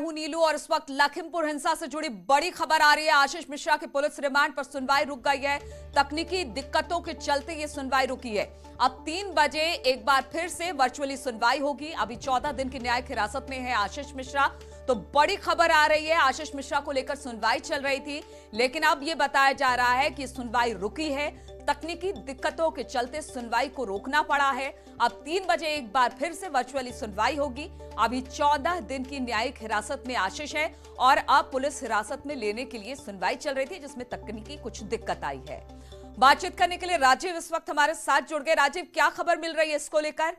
हूं नीलू और इस वक्त लखीमपुर हिंसा से जुड़ी बड़ी खबर आ रही है। आशीष मिश्रा के पुलिस रिमांड पर सुनवाई रुक गई है। तकनीकी दिक्कतों के चलते ये सुनवाई रुकी है। अब 3 बजे एक बार फिर से वर्चुअली सुनवाई होगी। अभी 14 दिन की न्यायिक हिरासत में है आशीष मिश्रा। तो बड़ी खबर आ रही है, आशीष मिश्रा को लेकर सुनवाई चल रही थी, लेकिन अब यह बताया जा रहा है कि सुनवाई रुकी है। तकनीकी दिक्कतों के चलते सुनवाई को रोकना पड़ा है। अब 3 बजे एक बार फिर से वर्चुअली सुनवाई होगी। अभी 14 दिन की न्यायिक हिरासत में आशीष है और अब पुलिस हिरासत में लेने के लिए सुनवाई चल रही थी, जिसमें तकनीकी कुछ दिक्कत आई है। बातचीत करने के लिए राजीव इस वक्त हमारे साथ जुड़ गए। राजीव, क्या खबर मिल रही है इसको लेकर?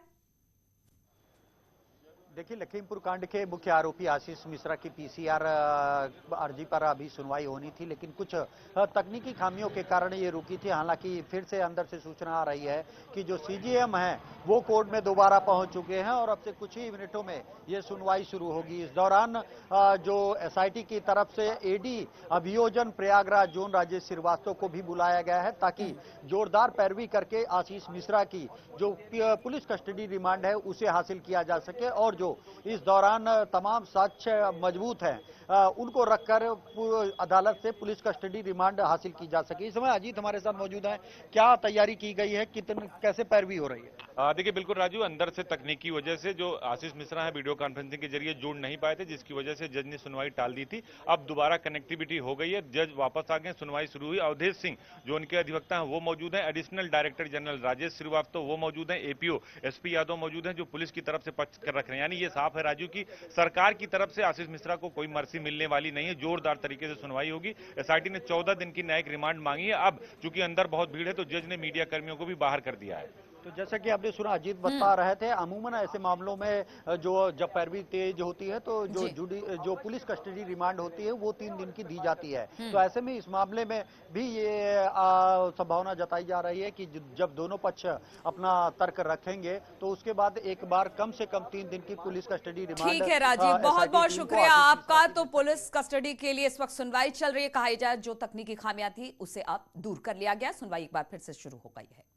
देखिए, लखीमपुर कांड के मुख्य आरोपी आशीष मिश्रा की पीसीआर अर्जी पर अभी सुनवाई होनी थी, लेकिन कुछ तकनीकी खामियों के कारण ये रुकी थी। हालांकि फिर से अंदर से सूचना आ रही है कि जो सीजीएम है वो कोर्ट में दोबारा पहुंच चुके हैं और अब से कुछ ही मिनटों में ये सुनवाई शुरू होगी। इस दौरान जो एसआईटी की तरफ से एडी अभियोजन प्रयागराज जोन राजेश श्रीवास्तव को भी बुलाया गया है, ताकि जोरदार पैरवी करके आशीष मिश्रा की जो पुलिस कस्टडी रिमांड है उसे हासिल किया जा सके और जो इस दौरान तमाम साक्ष्य मजबूत हैं उनको रखकर अदालत से पुलिस कस्टडी रिमांड हासिल की जा सके। इस समय अजीत हमारे साथ मौजूद हैं। क्या तैयारी की गई है, कैसे पैरवी हो रही है? देखिए, बिल्कुल राजू, अंदर से तकनीकी वजह से जो आशीष मिश्रा है वीडियो कॉन्फ्रेंसिंग के जरिए जुड़ नहीं पाए थे, जिसकी वजह से जज ने सुनवाई टाल दी थी। अब दोबारा कनेक्टिविटी हो गई है, जज वापस आ गए, सुनवाई शुरू हुई। अवधेश सिंह जो उनके अधिवक्ता हैं वो मौजूद हैं, additional director general Rajesh Srivastava वो मौजूद हैं, एपीओ एसपी यादव मौजूद हैं, जो पुलिस की तरफ से पक्ष कर रख रहे हैं। यानी ये साफ है राजू की सरकार की तरफ से आशीष मिश्रा को कोई मर्सी मिलने वाली नहीं है। जोरदार तरीके से सुनवाई होगी। एसआईटी ने 14 दिन की न्यायिक रिमांड मांगी है। अब चूंकि अंदर बहुत भीड़ है तो जज ने मीडिया कर्मियों को भी बाहर कर दिया है। तो जैसा कि आपने सुना, अजीत बता रहे थे, अमूमन ऐसे मामलों में जो जब पैरवी तेज होती है तो जो पुलिस कस्टडी रिमांड होती है वो 3 दिन की दी जाती है। तो ऐसे में इस मामले में भी ये संभावना जताई जा रही है कि जब दोनों पक्ष अपना तर्क रखेंगे तो उसके बाद एक बार कम से कम 3 दिन की पुलिस कस्टडी रिमांड। ठीक है राजीव, बहुत बहुत शुक्रिया आपका। तो पुलिस कस्टडी के लिए इस वक्त सुनवाई चल रही है। कहा जाए जो तकनीकी खामियां थी उसे अब दूर कर लिया गया। सुनवाई एक बार फिर से शुरू हो गई है।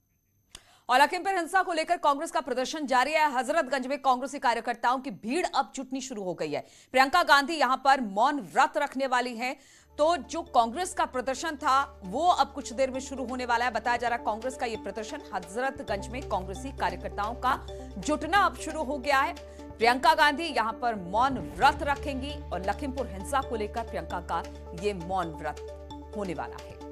और लखीमपुर हिंसा को लेकर कांग्रेस का प्रदर्शन जारी है। हजरतगंज में कांग्रेसी कार्यकर्ताओं की भीड़ अब जुटनी शुरू हो गई है। प्रियंका गांधी यहां पर मौन व्रत रखने वाली हैं। तो जो कांग्रेस का प्रदर्शन था वो अब कुछ देर में शुरू होने वाला है। बताया जा रहा है कांग्रेस का यह प्रदर्शन हजरतगंज में कांग्रेसी कार्यकर्ताओं का जुटना अब शुरू हो गया है। प्रियंका गांधी यहां पर मौन व्रत रखेंगी और लखीमपुर हिंसा को लेकर प्रियंका का यह मौन व्रत होने वाला है।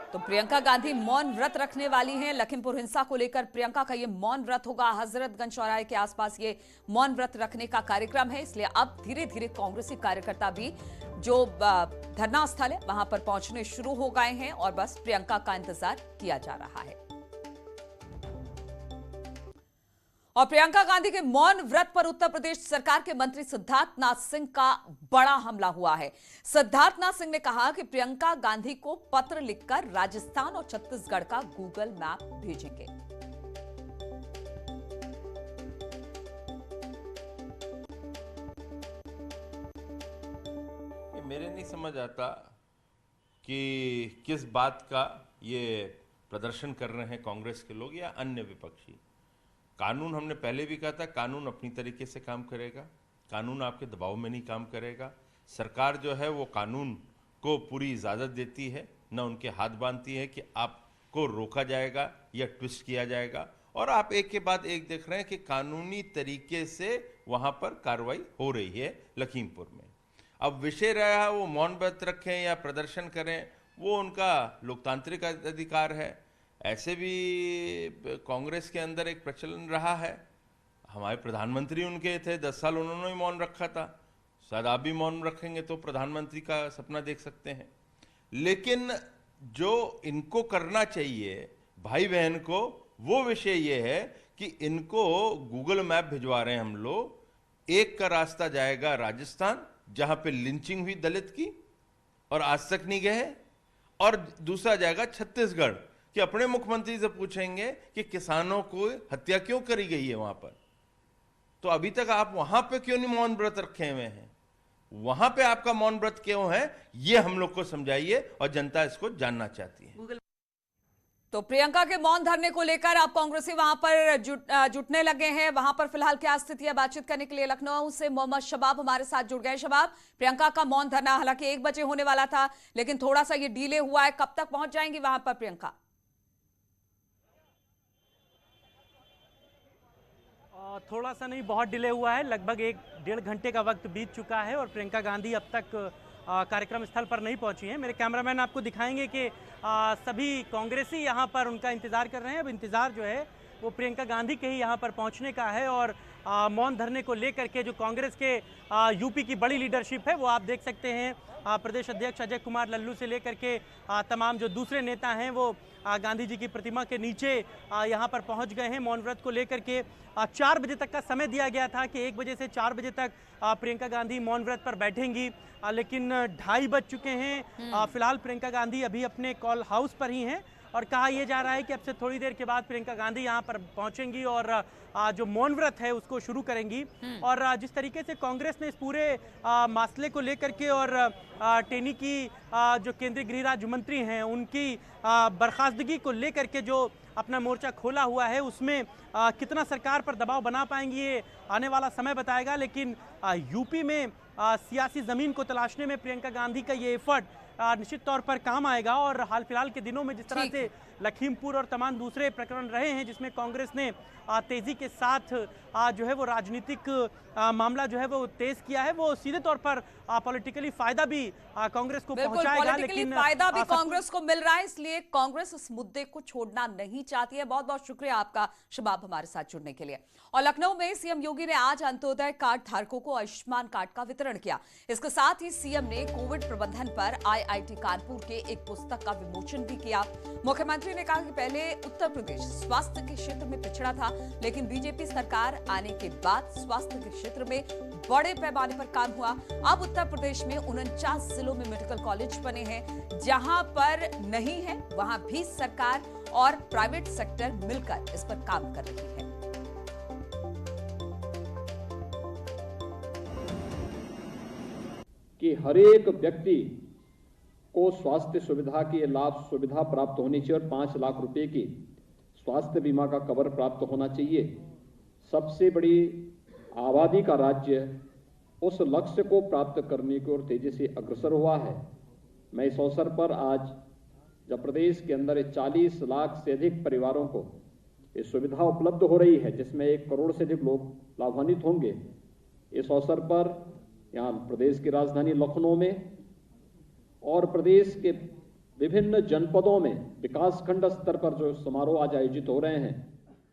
तो प्रियंका गांधी मौन व्रत रखने वाली हैं। लखीमपुर हिंसा को लेकर प्रियंका का ये मौन व्रत होगा। हजरतगंज चौराहे के आसपास ये मौन व्रत रखने का कार्यक्रम है। इसलिए अब धीरे धीरे कांग्रेसी कार्यकर्ता भी जो धरना स्थल है वहां पर पहुंचने शुरू हो गए हैं और बस प्रियंका का इंतजार किया जा रहा है। और प्रियंका गांधी के मौन व्रत पर उत्तर प्रदेश सरकार के मंत्री सिद्धार्थनाथ सिंह का बड़ा हमला हुआ है। सिद्धार्थनाथ सिंह ने कहा कि प्रियंका गांधी को पत्र लिखकर राजस्थान और छत्तीसगढ़ का गूगल मैप भेजेंगे। मेरे नहीं समझ आता कि किस बात का ये प्रदर्शन कर रहे हैं कांग्रेस के लोग या अन्य विपक्षी। कानून, हमने पहले भी कहा था, कानून अपनी तरीके से काम करेगा, कानून आपके दबाव में नहीं काम करेगा। सरकार जो है वो कानून को पूरी इजाज़त देती है, न उनके हाथ बांधती है कि आपको रोका जाएगा या ट्विस्ट किया जाएगा। और आप एक के बाद एक देख रहे हैं कि कानूनी तरीके से वहाँ पर कार्रवाई हो रही है लखीमपुर में। अब विषय रहा वो मौन व्रत रखें या प्रदर्शन करें, वो उनका लोकतांत्रिक अधिकार है। ऐसे भी कांग्रेस के अंदर एक प्रचलन रहा है, हमारे प्रधानमंत्री उनके थे, 10 साल उन्होंने भी मौन रखा था। शायद आप भी मौन रखेंगे तो प्रधानमंत्री का सपना देख सकते हैं। लेकिन जो इनको करना चाहिए भाई बहन को, वो विषय ये है कि इनको गूगल मैप भिजवा रहे हैं हम लोग। एक का रास्ता जाएगा राजस्थान, जहां पे लिंचिंग हुई दलित की और आज तक नहीं गए, और दूसरा जाएगा छत्तीसगढ़ कि अपने मुख्यमंत्री से पूछेंगे कि किसानों को हत्या क्यों करी गई है वहां पर। तो अभी तक आप वहां पे क्यों नहीं मौन व्रत रखे हुए हैं? वहां पे आपका मौन व्रत क्यों है, ये हम लोग को समझाइए और जनता इसको जानना चाहती है। तो प्रियंका के मौन धरने को लेकर आप कांग्रेसी वहां पर जुटने लगे हैं। वहां पर फिलहाल क्या स्थिति है, बातचीत करने के लिए लखनऊ से मोहम्मद शबाब हमारे साथ जुड़ गए। शबाब, प्रियंका का मौन धरना हालांकि 1 बजे होने वाला था, लेकिन थोड़ा सा ये डिले हुआ है, कब तक पहुंच जाएंगी वहां पर प्रियंका? थोड़ा सा नहीं, बहुत डिले हुआ है। लगभग 1-1.5 घंटे का वक्त बीत चुका है और प्रियंका गांधी अब तक कार्यक्रम स्थल पर नहीं पहुंची हैं। मेरे कैमरामैन आपको दिखाएंगे कि सभी कांग्रेसी यहां पर उनका इंतजार कर रहे हैं। अब इंतजार जो है वो प्रियंका गांधी के ही यहां पर पहुंचने का है और मौन धरने को लेकर के जो कांग्रेस के यूपी की बड़ी लीडरशिप है वो आप देख सकते हैं। प्रदेश अध्यक्ष अजय कुमार लल्लू से लेकर के तमाम जो दूसरे नेता हैं वो गांधी जी की प्रतिमा के नीचे यहां पर पहुंच गए हैं। मौन व्रत को लेकर के 4 बजे तक का समय दिया गया था कि 1 बजे से 4 बजे तक प्रियंका गांधी मौन व्रत पर बैठेंगी, लेकिन 2:30 बज चुके हैं। फिलहाल प्रियंका गांधी अभी अपने कॉल हाउस पर ही हैं और कहा यह जा रहा है कि अब से थोड़ी देर के बाद प्रियंका गांधी यहां पर पहुंचेंगी और जो मौन व्रत है उसको शुरू करेंगी। और जिस तरीके से कांग्रेस ने इस पूरे मसले को लेकर के और टेनी की जो केंद्रीय गृह राज्य मंत्री हैं उनकी बर्खास्तगी को लेकर के जो अपना मोर्चा खोला हुआ है उसमें कितना सरकार पर दबाव बना पाएंगी ये आने वाला समय बताएगा। लेकिन यूपी में सियासी जमीन को तलाशने में प्रियंका गांधी का ये एफर्ट निश्चित तौर पर काम आएगा। और हाल फिलहाल के दिनों में जिस तरह से लखीमपुर और तमाम दूसरे प्रकरण रहे हैं जिसमें कांग्रेस ने तेजी के साथ जो है वो राजनीतिक मामला जो है वो तेज किया है, वो सीधे तौर पर पॉलिटिकली फायदा भी कांग्रेस को पहुंचाएगा। लेकिन फायदा भी कांग्रेस को मिल रहा है, इसलिए कांग्रेस इस मुद्दे को छोड़ना नहीं चाहती है। बहुत बहुत शुक्रिया आपका शबाब हमारे साथ जुड़ने के लिए। और लखनऊ में सीएम योगी ने आज अंत्योदय कार्ड धारकों को आयुष्मान कार्ड का वितरण किया। इसके साथ ही सीएम ने कोविड प्रबंधन पर आईआईटी कानपुर के एक पुस्तक का विमोचन भी किया। मुख्यमंत्री ने कहा कि पहले उत्तर प्रदेश स्वास्थ्य के क्षेत्र में पिछड़ा था, लेकिन बीजेपी सरकार आने के बाद स्वास्थ्य के क्षेत्र में बड़े पैमाने पर काम हुआ। अब उत्तर प्रदेश में 49 जिलों में मेडिकल कॉलेज बने हैं। जहां पर नहीं है वहां भी सरकार और प्राइवेट सेक्टर मिलकर इस पर काम कर रही है। कि हर एक व्यक्ति को स्वास्थ्य सुविधा की लाभ सुविधा प्राप्त होनी चाहिए और 5 लाख रुपए की स्वास्थ्य बीमा का कवर प्राप्त होना चाहिए। सबसे बड़ी आबादी का राज्य उस लक्ष्य को प्राप्त करने की ओर तेजी से अग्रसर हुआ है। मैं इस अवसर पर आज जब प्रदेश के अंदर 40 लाख से अधिक परिवारों को ये सुविधा उपलब्ध हो रही है, जिसमें 1 करोड़ से अधिक लोग लाभान्वित होंगे, इस अवसर पर यहाँ प्रदेश की राजधानी लखनऊ में और प्रदेश के विभिन्न जनपदों में विकासखंड स्तर पर जो समारोह आज आयोजित हो रहे हैं,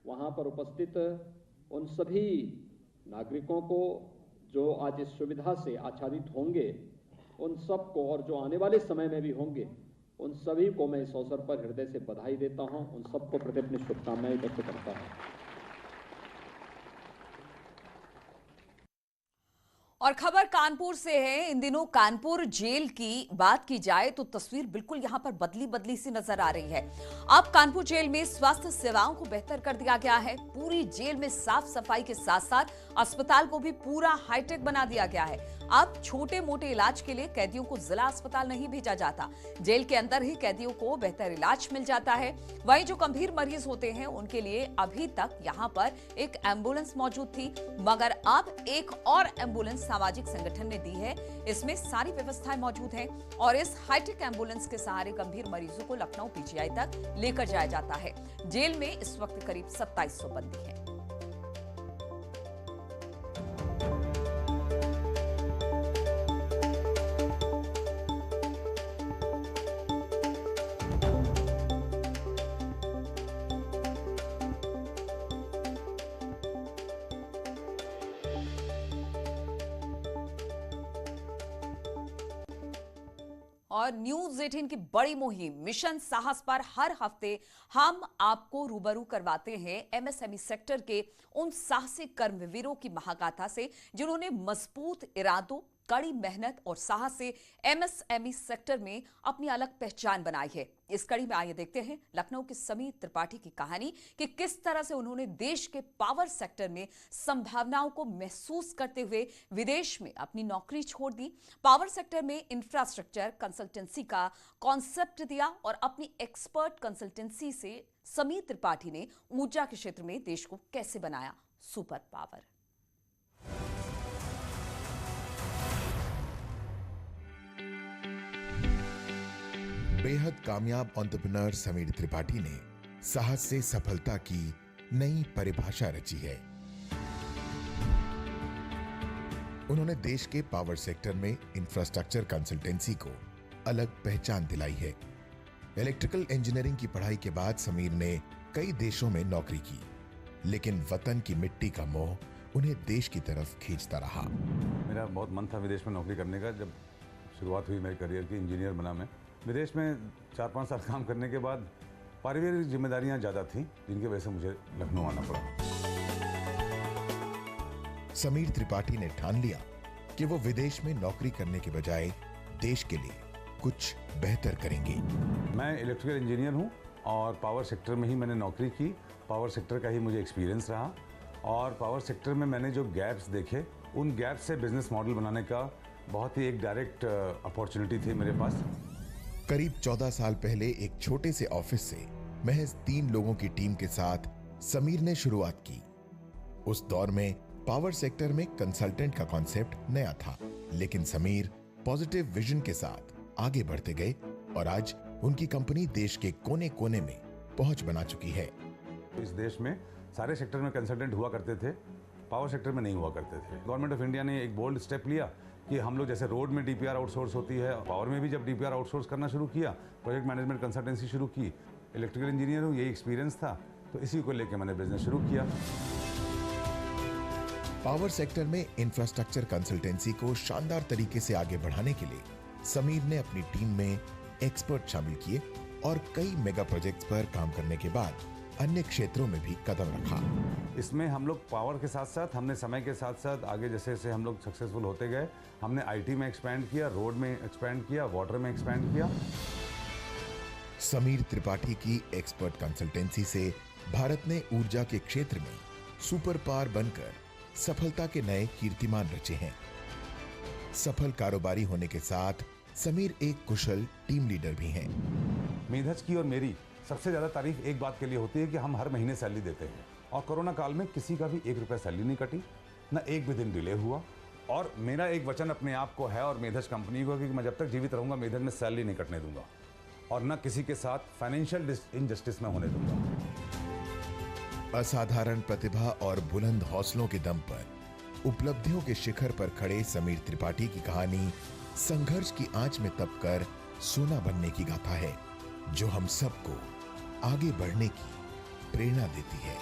वहां पर उपस्थित उन सभी नागरिकों को जो आज इस सुविधा से आच्छादित होंगे, उन सबको और जो आने वाले समय में भी होंगे, उन सभी को मैं इस अवसर पर हृदय से बधाई देता हूं। उन सबको प्रति अपनी शुभकामनाएं व्यक्त करता हूं। और खबर कानपुर से है। इन दिनों कानपुर जेल की बात की जाए तो तस्वीर बिल्कुल यहां पर बदली सी नजर आ रही है। अब कानपुर जेल में स्वास्थ्य सेवाओं को बेहतर कर दिया गया है। पूरी जेल में साफ सफाई के साथ साथ अस्पताल को भी पूरा हाईटेक बना दिया गया है। अब छोटे मोटे इलाज के लिए कैदियों को जिला अस्पताल नहीं भेजा जाता, जेल के अंदर ही कैदियों को बेहतर इलाज मिल जाता है। वहीं जो गंभीर मरीज होते हैं उनके लिए अभी तक यहाँ पर एक एम्बुलेंस मौजूद थी, मगर अब एक और एम्बुलेंस सामाजिक संगठन ने दी है। इसमें सारी व्यवस्थाएं मौजूद हैं और इस हाईटेक एम्बुलेंस के सहारे गंभीर मरीजों को लखनऊ पीजीआई तक लेकर जाया जाता है। जेल में इस वक्त करीब 2700 बंदी हैं। और न्यूज 18 की बड़ी मुहिम मिशन साहस पर हर हफ्ते हम आपको रूबरू करवाते हैं एमएसएमई सेक्टर के उन साहसिक कर्मवीरों की महागाथा से जिन्होंने मजबूत इरादों, कड़ी मेहनत और साहस से एमएसएमई सेक्टर में अपनी अलग पहचान बनाई है। इस कड़ी में आइए देखते हैं लखनऊ के समीर त्रिपाठी की कहानी कि किस तरह से उन्होंने देश के पावर सेक्टर में संभावनाओं को महसूस करते हुए विदेश में अपनी नौकरी छोड़ दी, पावर सेक्टर में इंफ्रास्ट्रक्चर कंसल्टेंसी का कॉन्सेप्ट दिया और अपनी एक्सपर्ट कंसल्टेंसी से समीर त्रिपाठी ने ऊर्जा के क्षेत्र में देश को कैसे बनाया सुपर पावर। बेहद कामयाब एंटरप्रेन्योर समीर त्रिपाठी ने साहस से सफलता की नई परिभाषा रची है। उन्होंने देश के पावर सेक्टर में इंफ्रास्ट्रक्चर कंसल्टेंसी को अलग पहचान दिलाई है। इलेक्ट्रिकल इंजीनियरिंग की पढ़ाई के बाद समीर ने कई देशों में नौकरी की, लेकिन वतन की मिट्टी का मोह उन्हें देश की तरफ खींचता रहा। मेरा बहुत मन था विदेश में नौकरी करने का। जब शुरुआत हुई मेरे करियर की, इंजीनियर बना मैं। विदेश में 4-5 साल काम करने के बाद पारिवारिक जिम्मेदारियां ज़्यादा थीं, जिनकी वजह से मुझे लखनऊ आना पड़ा। समीर त्रिपाठी ने ठान लिया कि वो विदेश में नौकरी करने के बजाय देश के लिए कुछ बेहतर करेंगे। मैं इलेक्ट्रिकल इंजीनियर हूं और पावर सेक्टर में ही मैंने नौकरी की। पावर सेक्टर का ही मुझे एक्सपीरियंस रहा और पावर सेक्टर में मैंने जो गैप्स देखे, उन गैप्स से बिजनेस मॉडल बनाने का बहुत ही एक डायरेक्ट अपॉर्चुनिटी थी मेरे पास। करीब 14 साल पहले एक छोटे से ऑफिस से महज 3 लोगों की टीम के साथ समीर ने शुरुआत की। उस दौर में पावर सेक्टर में कंसल्टेंट का कॉन्सेप्ट नया था, लेकिन समीर पॉजिटिव विजन के साथ आगे बढ़ते गए और आज उनकी कंपनी देश के कोने कोने में पहुंच बना चुकी है। इस देश में सारे सेक्टर में कंसल्टेंट हुआ करते थे, पावर सेक्टर में नहीं हुआ करते थे। गवर्नमेंट ऑफ इंडिया ने एक बोल्ड स्टेप लिया कि हम लोग जैसे रोड में डीपीआर आउटसोर्स होती है, पावर में भी जब डीपीआर आउटसोर्स करना शुरू किया, प्रोजेक्ट मैनेजमेंट कंसल्टेंसी शुरू की। इलेक्ट्रिकल इंजीनियर हूँ, यही एक्सपीरियंस था, तो इसी को लेकर मैंने बिजनेस शुरू किया। पावर सेक्टर में इंफ्रास्ट्रक्चर कंसल्टेंसी को शानदार तरीके से आगे बढ़ाने के लिए समीर ने अपनी टीम में एक्सपर्ट शामिल किए और कई मेगा प्रोजेक्ट्स पर काम करने के बाद अन्य क्षेत्रों में भी कदम रखा। इसमें हम लोग पावर के साथ साथ हमने समय के साथ साथ आगे जैसे जैसे हम लोग सक्सेसफुल होते गए, हमने आईटी में एक्सपैंड किया, रोड में एक्सपैंड किया, वाटर में एक्सपैंड किया। समीर त्रिपाठी की एक्सपर्ट कंसल्टेंसी से भारत ने ऊर्जा के क्षेत्र में सुपर पावर बनकर सफलता के नए कीर्तिमान रचे हैं। सफल कारोबारी होने के साथ समीर एक कुशल टीम लीडर भी हैं। मेधज की और मेरी सबसे ज़्यादा तारीफ एक बात के लिए होती है कि हम हर महीने सैलरी देते हैं और कोरोना काल में किसी का भी 1 रुपया सैलरी नहीं कटी, ना एक भी दिन डिले हुआ। और मेरा एक वचन अपने आप को है और मेधज कंपनी को कि मैं जब तक जीवित रहूंगा मेधज में सैलरी नहीं कटने दूंगा और न किसी के साथ फाइनेंशियल इनजस्टिस में होने दूंगा। असाधारण प्रतिभा और बुलंद हौसलों के दम पर उपलब्धियों के शिखर पर खड़े समीर त्रिपाठी की कहानी संघर्ष की आंच में तपकर सोना बनने की गाथा है, जो हम सबको आगे बढ़ने की प्रेरणा देती है।